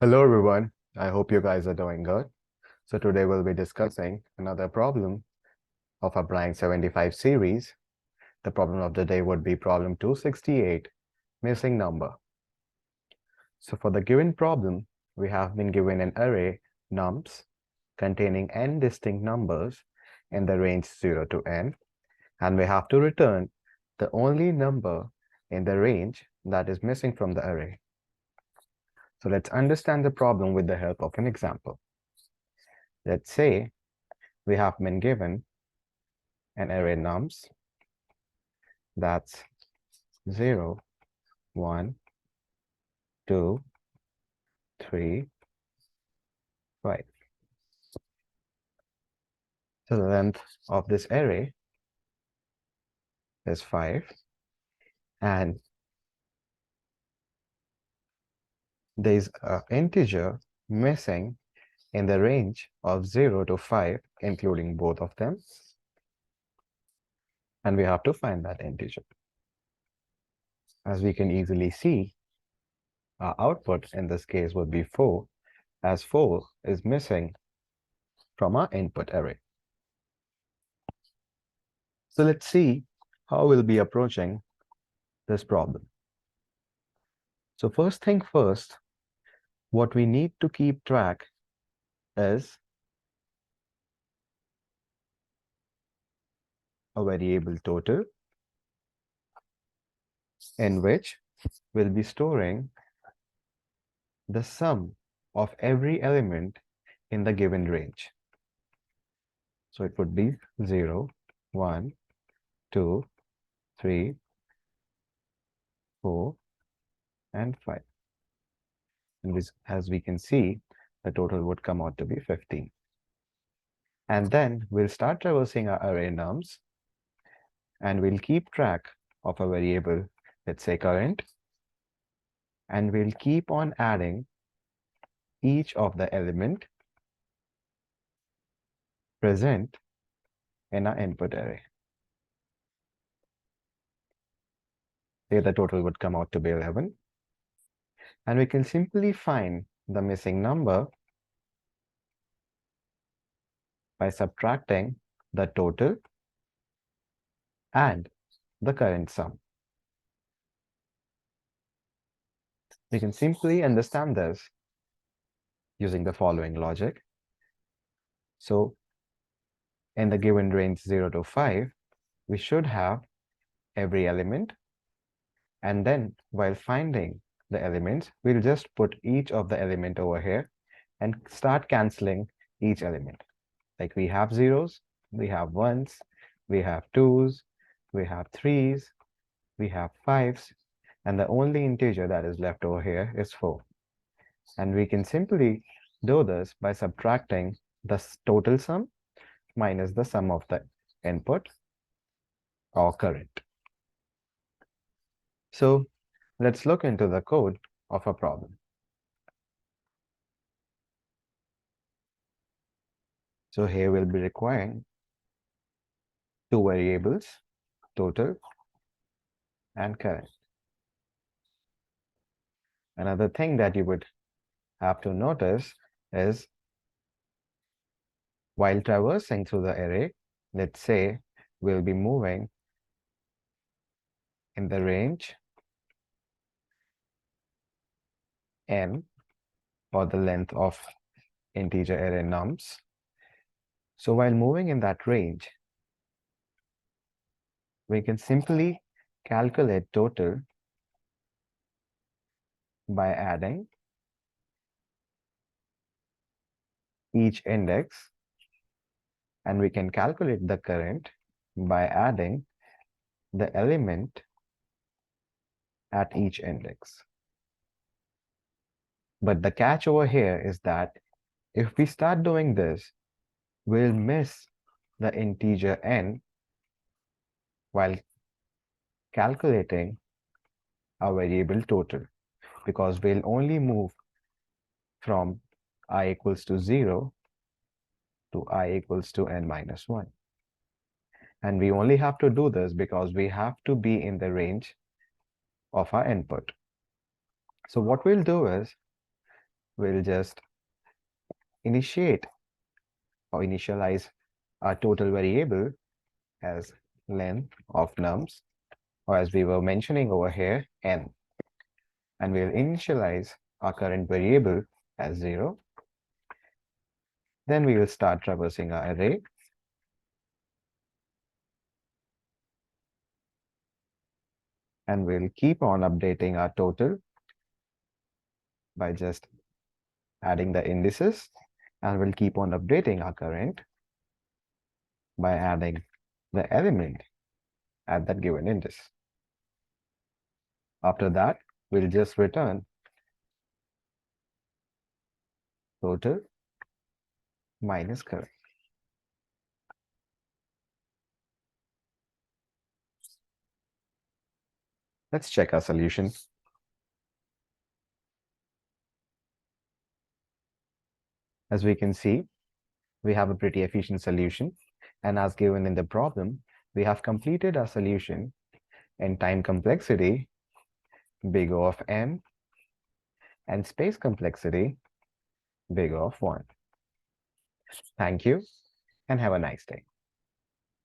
Hello everyone, I hope you guys are doing good. So today we'll be discussing another problem of our Blank 75 series. The problem of the day would be problem 268, missing number. So for the given problem, we have been given an array nums containing n distinct numbers in the range 0 to n, and we have to return the only number in the range that is missing from the array. So let's understand the problem with the help of an example. Let's say we have been given an array nums that's 0, 1, 2, 3, 5. So the length of this array is 5, and there's an integer missing in the range of 0 to 5, including both of them, and we have to find that integer. As we can easily see, our output in this case would be 4, as 4 is missing from our input array. So let's see how we'll be approaching this problem. So first thing first, what we need to keep track is a variable total, in which we'll be storing the sum of every element in the given range. So it would be 0, 1, 2, 3, 4, and 5. And this, as we can see, the total would come out to be 15. And then we'll start traversing our array nums, and we'll keep track of a variable, let's say current, and we'll keep on adding each of the element present in our input array. Here the total would come out to be 11. And we can simply find the missing number by subtracting the total and the current sum. We can simply understand this using the following logic. So in the given range 0 to 5, we should have every element, and then while finding the elements, we'll just put each of the element over here and start canceling each element. Like we have zeros, we have ones, we have twos, we have threes, we have fives, and the only integer that is left over here is 4. And we can simply do this by subtracting the total sum minus the sum of the input or current. So let's look into the code of a problem. So here we'll be requiring two variables, total and current. Another thing that you would have to notice is while traversing through the array, let's say we'll be moving in the range n, or the length of integer array nums. So while moving in that range, we can simply calculate total by adding each index, and we can calculate the current by adding the element at each index. But the catch over here is that if we start doing this, we'll miss the integer n while calculating our variable total, because we'll only move from I equals to 0 to I equals to n minus 1. And we only have to do this because we have to be in the range of our input. So what we'll do is, we'll just initiate or initialize our total variable as len of nums, or as we were mentioning over here, n. And we'll initialize our current variable as 0. Then we will start traversing our array. And we'll keep on updating our total by just adding the indices. And we'll keep on updating our current by adding the element at that given index. After that, we'll just return total minus current. Let's check our solution. As we can see, we have a pretty efficient solution. And as given in the problem, we have completed our solution in time complexity big O of n and space complexity big O of 1. Thank you and have a nice day.